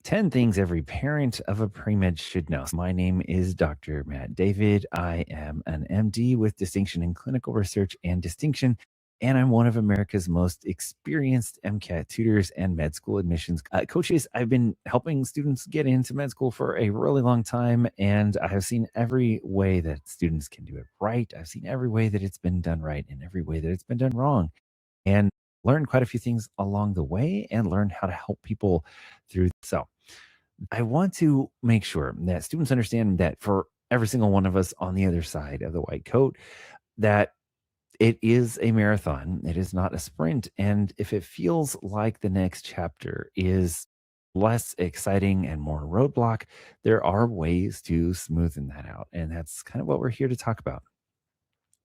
10 things every parent of a pre-med should know. My name is Dr. Matt David. I am an MD with distinction in clinical research and distinction, and I'm one of America's most experienced MCAT tutors and med school admissions coaches. I've been helping students get into med school for a really long time, and I have seen every way that students can do it right. I've seen every way that it's been done right and every way that it's been done wrong, and learned quite a few things along the way and learned how to help people through. So I want to make sure that students understand that for every single one of us on the other side of the white coat, that it is a marathon. It is not a sprint. And if it feels like the next chapter is less exciting and more roadblock, there are ways to smoothen that out. And that's kind of what we're here to talk about.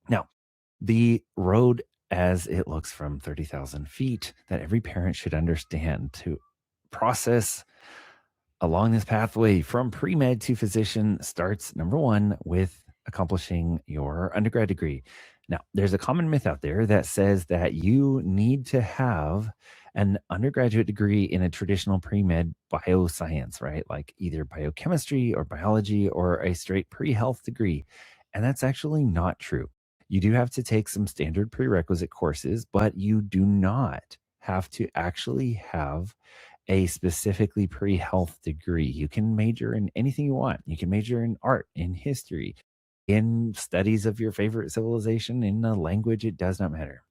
Now, the road as it looks from 30,000 feet that every parent should understand to process along this pathway from pre-med to physician starts, number one, with accomplishing your undergrad degree. Now, there's a common myth out there that says that you need to have an undergraduate degree in a traditional pre-med bioscience, right? Like either biochemistry or biology or a straight pre-health degree. And that's actually not true. You do have to take some standard prerequisite courses, but you do not have to actually have a specifically pre-health degree. You can major in anything you want. You can major in art, in history, in studies of your favorite civilization, in a language. It does not matter.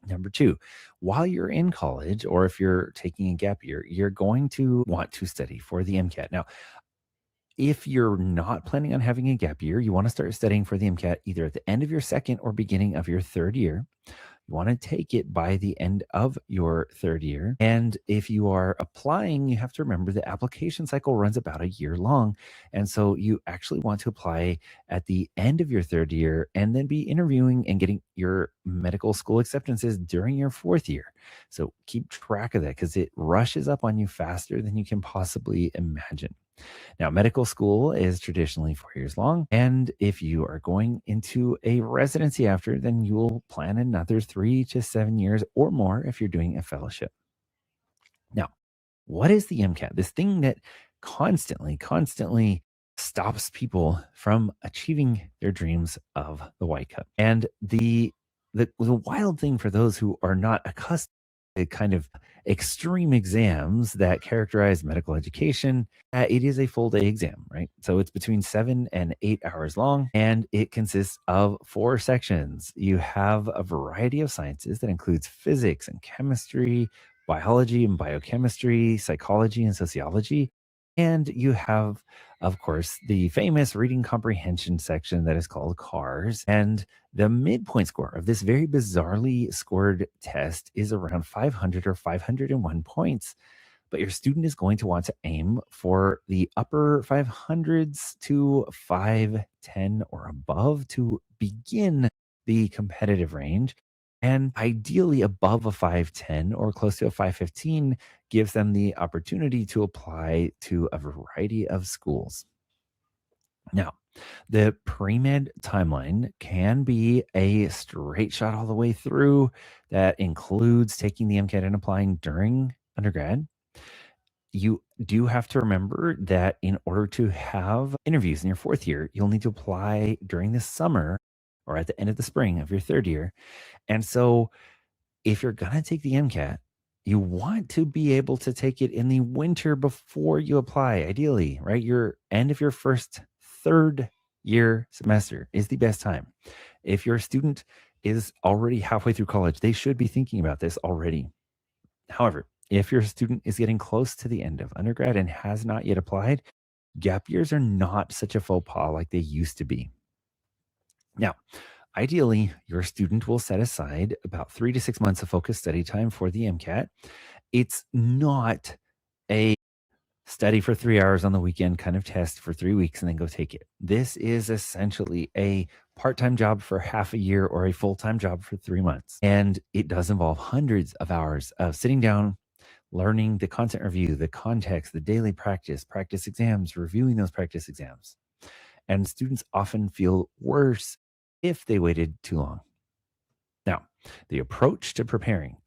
Number two, while you're in college or if you're taking a gap year, you're going to want to study for the MCAT. Now, if you're not planning on having a gap year, you want to start studying for the MCAT either at the end of your second or beginning of your third year. You want to take it by the end of your third year. And if you are applying, you have to remember the application cycle runs about a year long. And so you actually want to apply at the end of your third year and then be interviewing and getting your medical school acceptances during your fourth year. So keep track of that because it rushes up on you faster than you can possibly imagine. Now, medical school is traditionally 4 years long. And if you are going into a residency after, then you will plan another 3 to 7 years or more if you're doing a fellowship. Now, what is the MCAT? This thing that constantly stops people from achieving their dreams of the white cup. And the wild thing for those who are not accustomed to kind of extreme exams that characterize medical education, it is a full day exam, right? So it's between 7 and 8 hours long, and it consists of 4 sections. You have a variety of sciences that includes physics and chemistry, biology and biochemistry, psychology and sociology. And you have, of course, the famous reading comprehension section that is called CARS. And the midpoint score of this very bizarrely scored test is around 500 or 501 points. But your student is going to want to aim for the upper 500s to 510 or above to begin the competitive range. And ideally, above a 510 or close to a 515 gives them the opportunity to apply to a variety of schools. Now, the pre-med timeline can be a straight shot all the way through that includes taking the MCAT and applying during undergrad. You do have to remember that in order to have interviews in your fourth year, you'll need to apply during the summer or at the end of the spring of your third year. And so if you're going to take the MCAT, you want to be able to take it in the winter before you apply, ideally, right? Your end of your first third year semester is the best time. If your student is already halfway through college, they should be thinking about this already. However, if your student is getting close to the end of undergrad and has not yet applied, gap years are not such a faux pas like they used to be. Now, ideally, your student will set aside about 3 to 6 months of focused study time for the MCAT. It's not a study for 3 hours on the weekend kind of test for 3 weeks and then go take it. This is essentially a part-time job for half a year or a full-time job for 3 months. And it does involve hundreds of hours of sitting down, learning the content review, the context, the daily practice exams, reviewing those practice exams. And students often feel worse if they waited too long. Now, the approach to preparing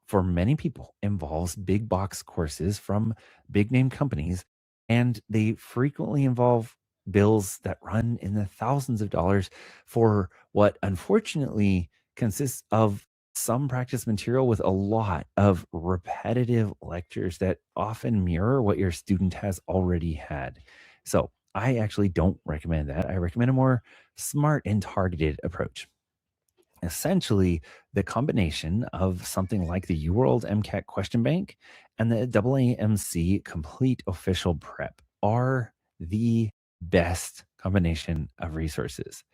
for many people involves big box courses from big name companies, and they frequently involve bills that run in the thousands of dollars for what unfortunately consists of some practice material with a lot of repetitive lectures that often mirror what your student has already had. So, I actually don't recommend that. I recommend a more smart and targeted approach. Essentially, the combination of something like the UWorld MCAT question bank and the AAMC complete official prep are the best combination of resources.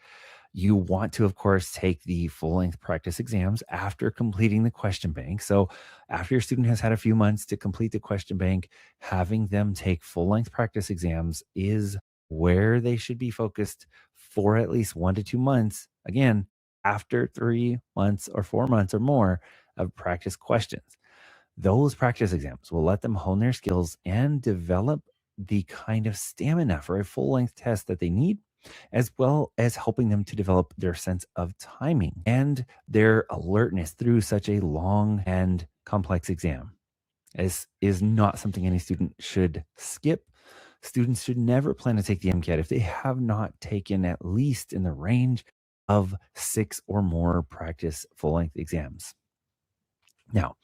You want to, of course, take the full length practice exams after completing the question bank. So, after your student has had a few months to complete the question bank, having them take full length practice exams is where they should be focused for at least 1 to 2 months. Again, after 3 months or 4 months or more of practice questions. Those practice exams will let them hone their skills and develop the kind of stamina for a full length test that they need, as well as helping them to develop their sense of timing and their alertness through such a long and complex exam. This is not something any student should skip. Students should never plan to take the MCAT if they have not taken at least in the range of 6 or more practice full length exams. Now,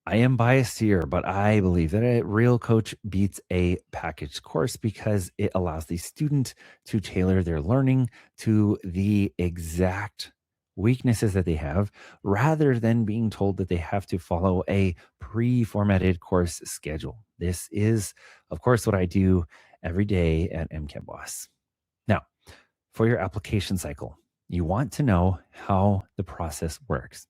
I am biased here, but I believe that a real coach beats a packaged course because it allows the student to tailor their learning to the exact weaknesses that they have rather than being told that they have to follow a pre-formatted course schedule. This is, of course, what I do every day at MCAT Boss. Now, for your application cycle, you want to know how the process works.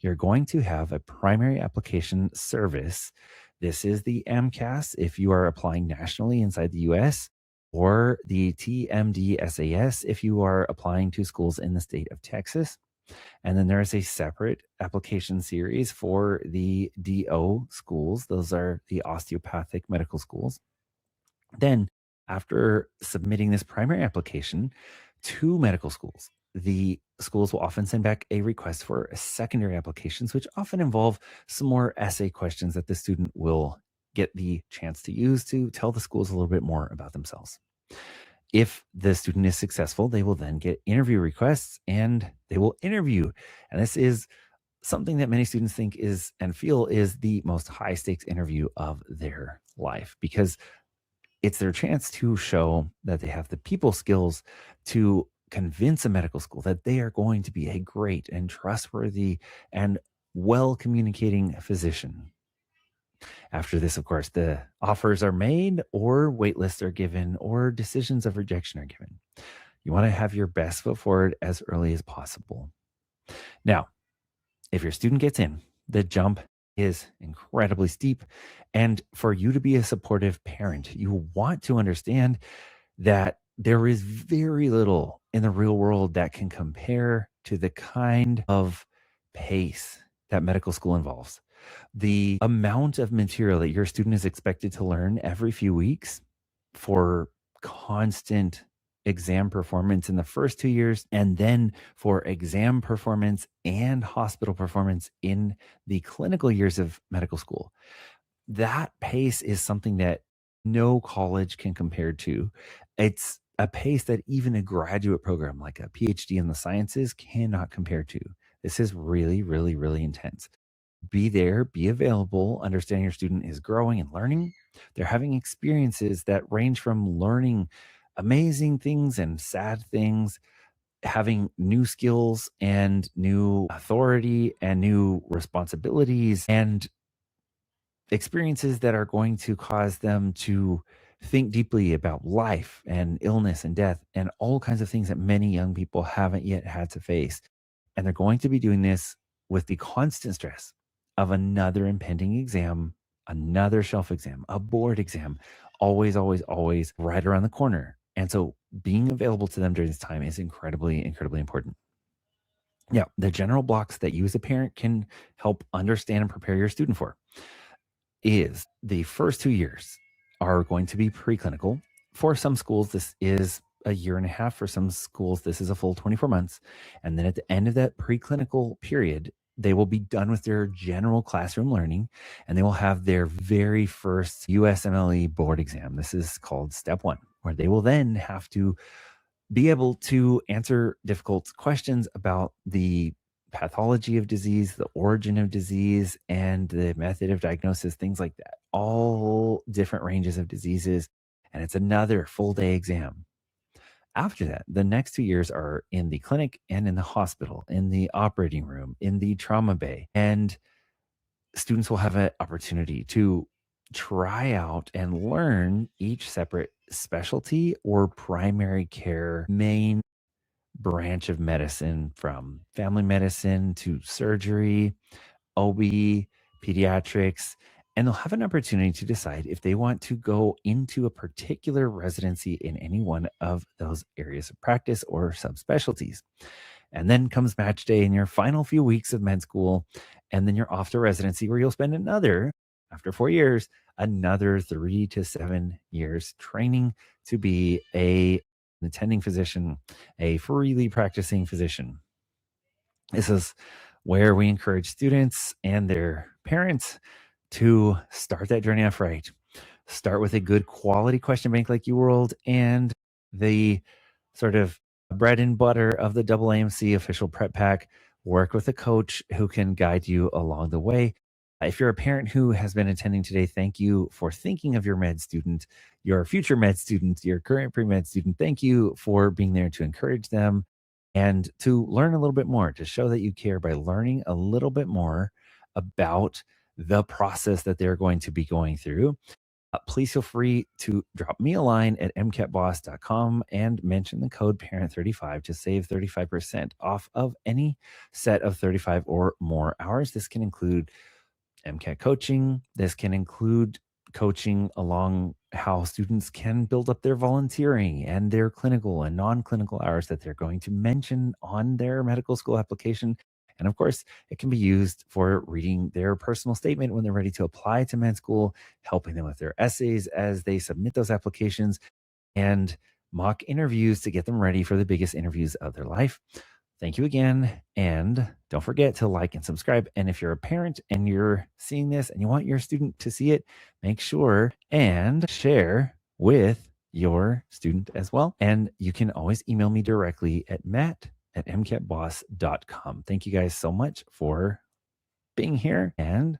You're going to have a primary application service. This is the MCAS if you are applying nationally inside the US, or the TMD-SAS if you are applying to schools in the state of Texas. And then there is a separate application series for the DO schools. Those are the osteopathic medical schools. Then, after submitting this primary application to medical schools, the schools will often send back a request for secondary applications, which often involve some more essay questions that the student will get the chance to use to tell the schools a little bit more about themselves. If the student is successful, they will then get interview requests and they will interview. And this is something that many students think is and feel is the most high stakes interview of their life, because it's their chance to show that they have the people skills to convince a medical school that they are going to be a great and trustworthy and well communicating physician. After this, of course, the offers are made, or wait lists are given, or decisions of rejection are given. You want to have your best foot forward as early as possible. Now, if your student gets in, the jump is incredibly steep. And for you to be a supportive parent, you want to understand that there is very little in the real world that can compare to the kind of pace that medical school involves. The amount of material that your student is expected to learn every few weeks for constant exam performance in the first 2 years, and then for exam performance and hospital performance in the clinical years of medical school. That pace is something that no college can compare to. It's a pace that even a graduate program like a PhD in the sciences cannot compare to. This is really, really, really intense. Be there, be available, understand your student is growing and learning. They're having experiences that range from learning amazing things and sad things, having new skills and new authority and new responsibilities, and experiences that are going to cause them to think deeply about life and illness and death and all kinds of things that many young people haven't yet had to face. And they're going to be doing this with the constant stress of another impending exam, another shelf exam, a board exam, always, always, always right around the corner. And so being available to them during this time is incredibly, incredibly important. Yeah, the general blocks that you as a parent can help understand and prepare your student for is the first 2 years are going to be preclinical. For some schools, this is a year and a half. For some schools, this is a full 24 months. And then at the end of that preclinical period, they will be done with their general classroom learning and they will have their very first USMLE board exam. This is called step one, where they will then have to be able to answer difficult questions about the pathology of disease, the origin of disease, and the method of diagnosis, things like that. All different ranges of diseases. And it's another full day exam. After that, the next 2 years are in the clinic and in the hospital, in the operating room, in the trauma bay. And students will have an opportunity to try out and learn each separate specialty or primary care main branch of medicine, from family medicine to surgery, OB, pediatrics, and they'll have an opportunity to decide if they want to go into a particular residency in any one of those areas of practice or subspecialties. And then comes match day in your final few weeks of med school. And then you're off to residency where you'll spend another, after 4 years, another 3 to 7 years training to be an attending physician, a freely practicing physician. This is where we encourage students and their parents to start that journey off right. Start with a good quality question bank like UWorld and the sort of bread and butter of the AAMC official prep pack. Work with a coach who can guide you along the way. If you're a parent who has been attending today, thank you for thinking of your med student, your future med student, your current pre-med student. Thank you for being there to encourage them and to learn a little bit more, to show that you care by learning a little bit more about the process that they're going to be going through. Please feel free to drop me a line at mcatboss.com and mention the code parent35 to save 35% off of any set of 35 or more hours. This can include MCAT coaching. This can include coaching along how students can build up their volunteering and their clinical and non-clinical hours that they're going to mention on their medical school application. And of course, it can be used for reading their personal statement when they're ready to apply to med school, helping them with their essays as they submit those applications, and mock interviews to get them ready for the biggest interviews of their life. Thank you again. And don't forget to like and subscribe. And if you're a parent and you're seeing this and you want your student to see it, make sure and share with your student as well. And you can always email me directly at matt@mcatboss.com. Thank you guys so much for being here, and